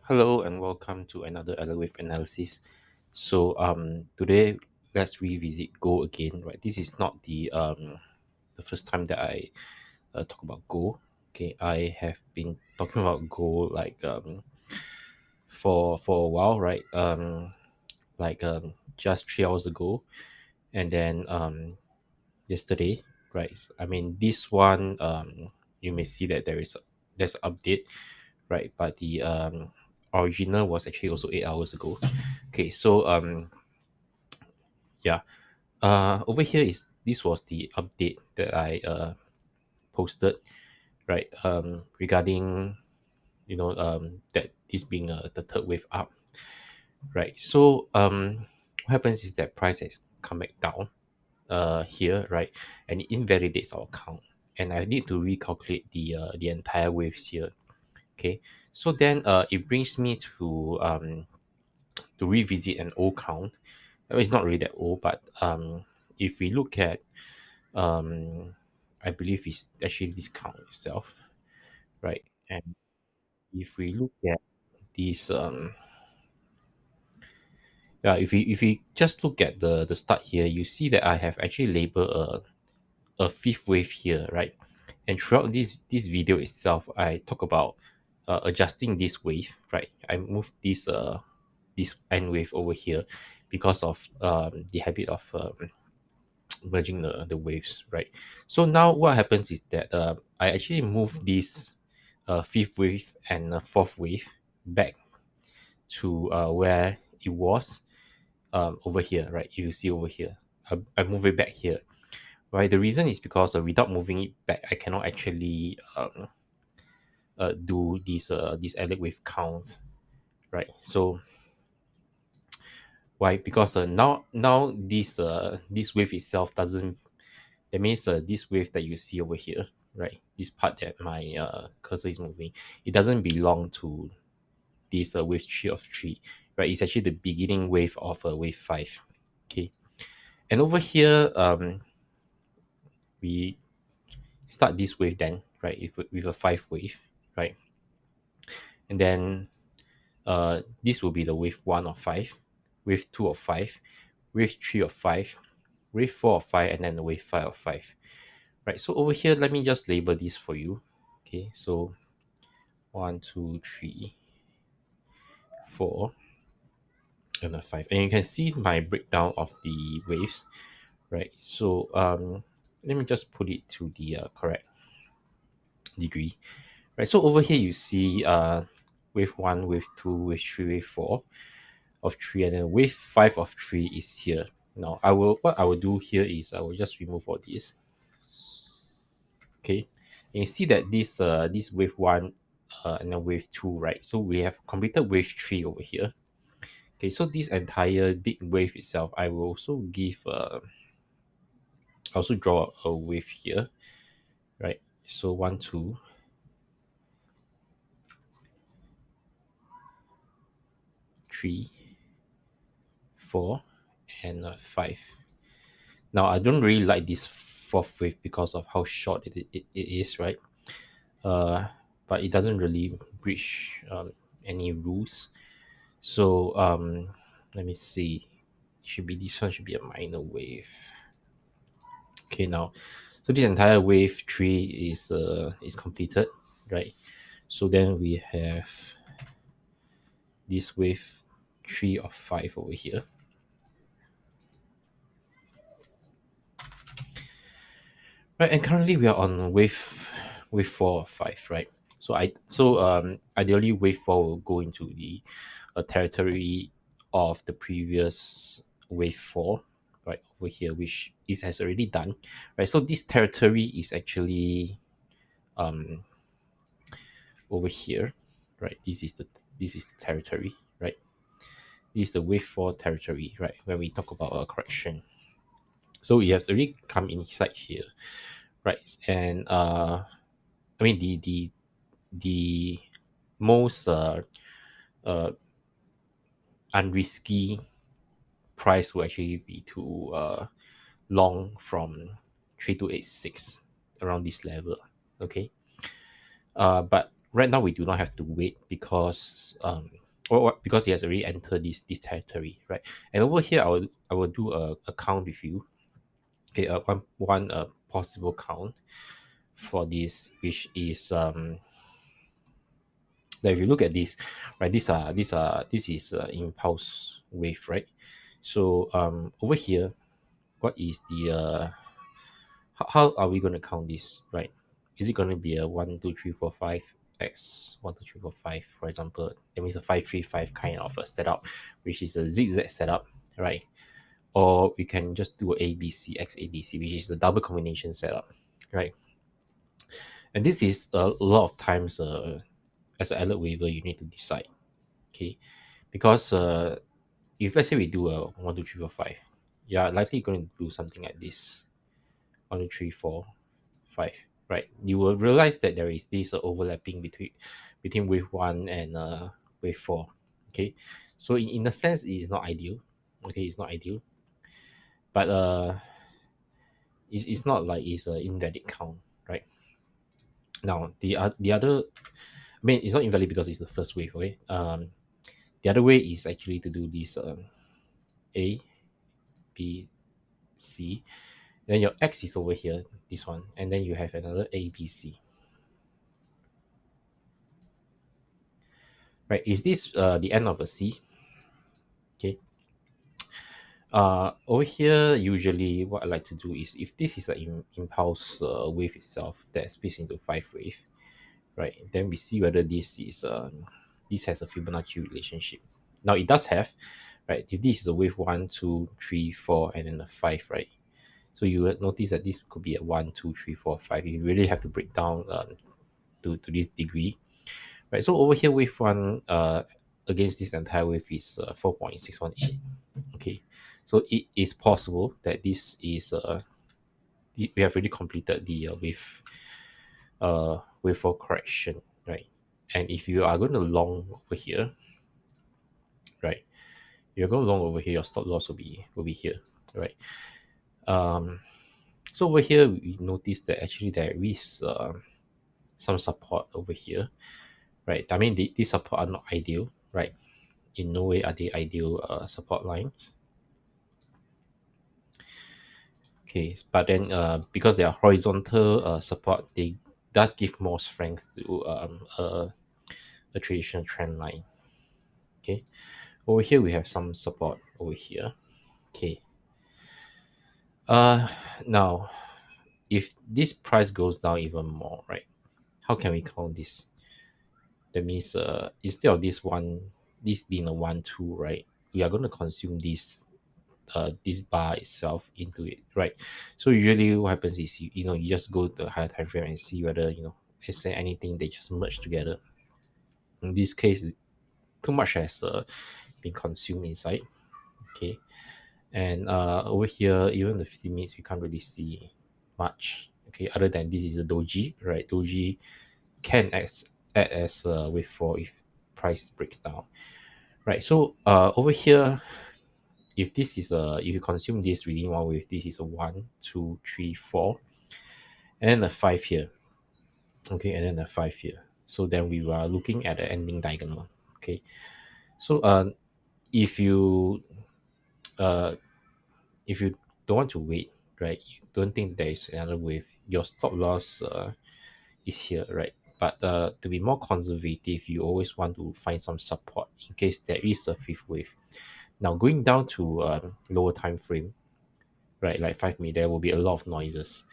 Hello and welcome to another Elliott analysis. Today let's revisit Go again. Right, this is not the first time that I talk about Go. Okay, I have been talking about Go for a while, right? Just 3 hours ago, and then yesterday, right? I mean this one you may see that there's an update, right? But the original was actually also 8 hours ago. Okay, yeah, over here is this was the update that I posted, right? Regarding that this being the third wave up, right? What happens is that price has come back down here, right? And it invalidates our count, and I need to recalculate the entire waves here. Okay, so then it brings me to revisit an old count. It's not really that old, but if we look at I believe it's actually this count itself, right? And if we look at this yeah, if we just look at the start here, you see that I have actually labeled a fifth wave here, right? And throughout this video itself, I talk about adjusting this wave, right? I move this n wave over here because of the habit of merging the waves, right? So now what happens is that I actually move this fifth wave and fourth wave back to where it was over here, right? You see over here, I move it back here, right? The reason is because without moving it back, I cannot actually do these Elliott wave counts, right? So why? Because now this wave itself doesn't. That means this wave that you see over here, right? This part that my cursor is moving, it doesn't belong to this wave three of three, right? It's actually the beginning wave of wave five. Okay, and over here, we start this wave then, right? If with a five wave, right? And then this will be the wave one of five, wave two of five, wave three of five, wave four of five, and then the wave five of five. Right. So over here, let me just label this for you. Okay. So one, two, three, four, and a five. And you can see my breakdown of the waves. Right. So let me just put it to the correct degree. Right. So over here you see wave one, wave two, wave three, wave four of three, and then wave five of three is here. Now I will do here is I will just remove all this. Okay, and you see that this wave one and then wave two, right? So we have completed wave three over here. Okay, so this entire big wave itself, I will also give I also draw a wave here, right? So one, two, three, four, and five. Now I don't really like this fourth wave because of how short it is, right? uh but it doesn't really breach any rules. So let me see. Should be this one should be a minor wave. Okay, now so this entire wave three is completed, right? So then we have this wave three of five over here, right? And currently we are on wave four of five, right? So ideally wave four will go into the territory of the previous wave four, right over here, which it has already done, right? So this territory is actually um over here, right? This is the territory, right? This is the wave four territory, right? When we talk about a correction, so it has already come inside here, right? And I mean the most uh unrisky price will actually be to long from 3286 around this level. Okay, but right now we do not have to wait because because he has already entered this territory, right? And over here I will do a count with you. Okay, one possible count for this, which is that if you look at this, right, this is impulse wave, right? So over here, what is the how are we going to count this, right? Is it going to be a 1 2 3 4 5 x 1 2 3 4 5, for example? That means a 5 3 5 kind of a setup, which is a zigzag setup, right? Or we can just do a ABC x ABC, which is a double combination setup, right? And this is a lot of times as an alert waiver you need to decide, okay? Because if let's say we do a 1 2 3 4 5, you're likely going to do something like this: 1 2 3 4 5, right? You will realize that there is this overlapping between wave one and wave four. Okay, so in a sense, it is not ideal. Okay, it's not ideal, but it's not like it's an invalid count, right? Now the other, I mean, it's not invalid because it's the first wave. Okay, the other way is actually to do this A, B, C. Then your X is over here, this one, and then you have another A, B, C. Right? Is this the end of a C? Okay. Over here, usually what I like to do is if this is an impulse wave itself that splits into five wave, right? Then we see whether this has a Fibonacci relationship. Now it does have, right? If this is a wave 1 2 3 4 and then a five, right? So you will notice that this could be a 1 2 3 4 5. You really have to break down to this degree, right? So over here, wave one against this entire wave is 4.618. Okay, so it is possible that this is we have already completed the wave four correction, right? And if you are going to long over here, right, you're going long over here, your stop loss will be here, right? Um, so over here we notice that actually there is some support over here, right? I mean, these support are not ideal, right? In no way are they ideal support lines. Okay, but then because they are horizontal support, they does give more strength to a traditional trend line. Okay, over here we have some support over here. Okay, uh, now if this price goes down even more, right? How can we count this? That means instead of this being a 1 2, right? We are going to consume this bar itself into it, right? So usually what happens is you just go to a higher time frame and see whether is there anything they just merge together. In this case, too much has been consumed inside. Okay, and over here, even the 50 minutes, we can't really see much. Okay, other than this is a doji, right? Doji can act as a wave for if price breaks down, right? So over here, if this is a if you consume this within one wave, this is a 1 2 3 4, and then the five here. Okay, and then the five here. So then we are looking at the ending diagonal. Okay, so if you uh if you don't want to wait, right, you don't think there is another wave, your stop loss is here, right? But to be more conservative, you always want to find some support in case there is a fifth wave. Now going down to lower time frame, right, like 5 minutes, there will be a lot of noises.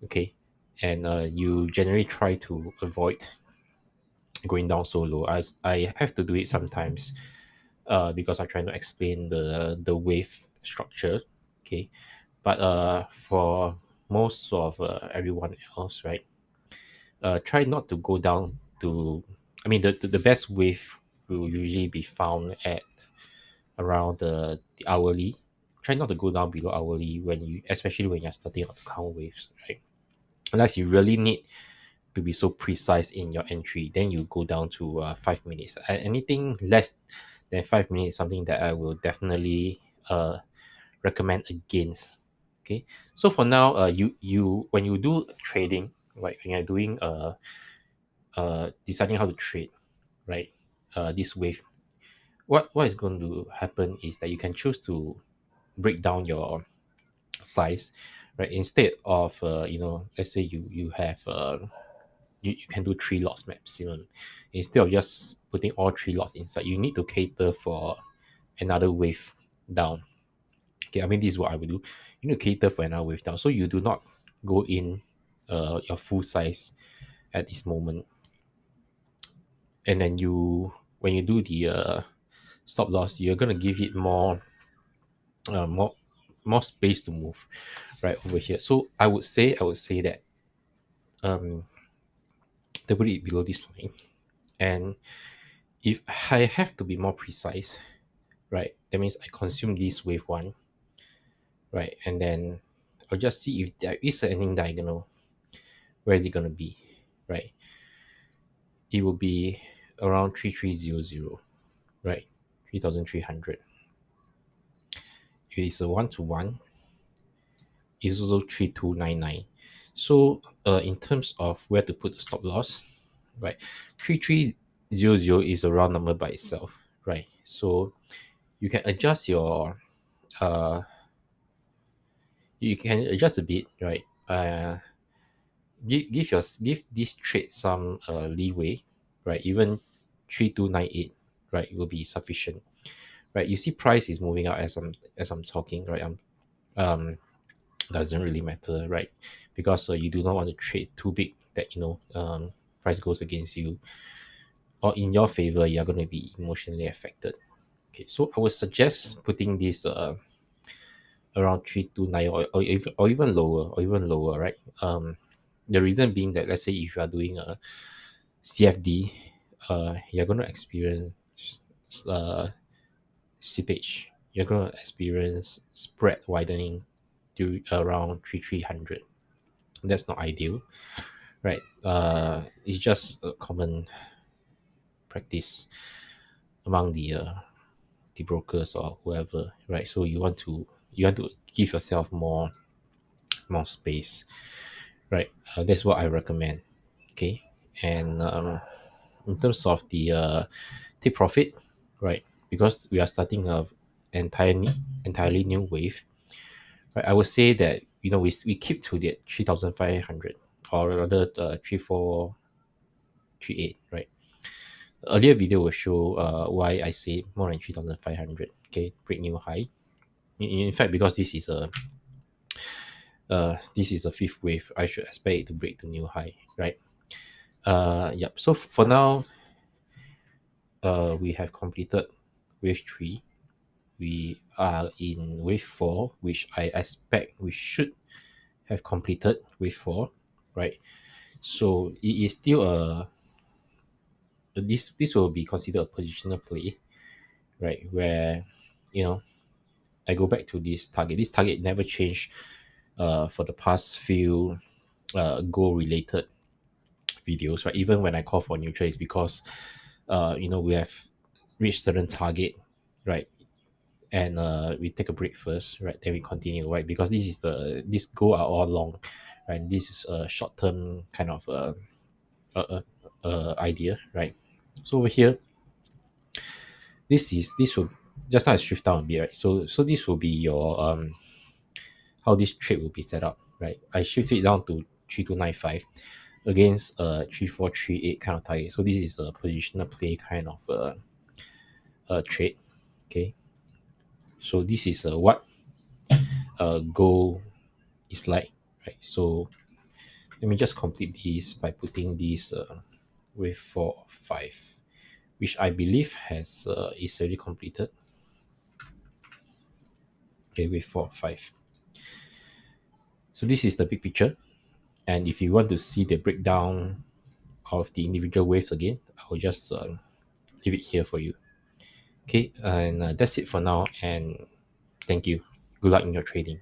Okay, and you generally try to avoid going down so low, as I have to do it sometimes because I'm trying to explain the wave structure. Okay, but for most of everyone else, right, try not to go down to, I mean, the best wave will usually be found at around the hourly. Try not to go down below hourly when you, especially when you're starting out to count waves, right? Unless you really need to be so precise in your entry, then you go down to 5 minutes. Anything less than 5 minutes is something that I will definitely recommend against. Okay, so for now, you when you do trading, like when you're doing deciding how to trade, right? This wave, what is going to happen is that you can choose to break down your size, right? Instead of let's say you have you can do three lots maximum. Instead of just putting all three lots inside, you need to cater for another wave down. Okay, I mean this is what I would do. You need to cater for another wave down, so you do not go in your full size at this moment, and then you when you do the stop loss, you're gonna give it uh, more more space to move right over here. So I would say that um they put it below this line, and if I have to be more precise, right, that means I consume this wave one, right, and then I'll just see if there is an ending diagonal. Where is it gonna be, right? It will be around 3300, right? 3300. If it's a one to one, it's also 3299. So in terms of where to put the stop loss, right, 3300 is a round number by itself, right? So you can adjust your uh you can adjust a bit, right? Give this trade some leeway, right? Even 3298, right, will be sufficient, right? You see price is moving out as I'm talking, right? Um doesn't really matter, right? Because you do not want to trade too big that price goes against you or in your favor. You're going to be emotionally affected. Okay, so I would suggest putting this around 329, or even lower, right? The reason being that, let's say if you are doing a CFD, you're going to experience uh seepage. You're going to experience spread widening to around 300. That's not ideal, right? It's just a common practice among the brokers or whoever, right? So you want to give yourself more space, right? That's what I recommend. Okay, and in terms of the take profit, right? Because we are starting a entirely entirely new wave, right? I would say that we keep to the 3,500, or rather 3,438, right? Earlier video will show why I say more than 3,500. Okay, break new high. In fact, because this is a fifth wave, I should expect it to break the new high, right? Yep. So for now, we have completed wave three. We are in wave four, which I expect we should have completed wave four, right? So it is still this will be considered a positional play, right? Where you know I go back to this target. This target never changed for the past few goal related videos, right? Even when I call for new trades, because we have reached certain target, right? And we take a break first, right? Then we continue, right? Because this goal are all long, right? This is a short term kind of idea, right? So over here, this will just now I shift down a bit, right? So this will be your how this trade will be set up, right? I shift it down to 3295 against 3438 kind of target. So this is a positional play kind of trade. Okay, so this is what goal is like, right? So let me just complete this by putting this with 4 5, which I believe has is already completed. Okay, with 4 5. So this is the big picture. And if you want to see the breakdown of the individual waves again, I will just leave it here for you. Okay, and that's it for now. And thank you. Good luck in your trading.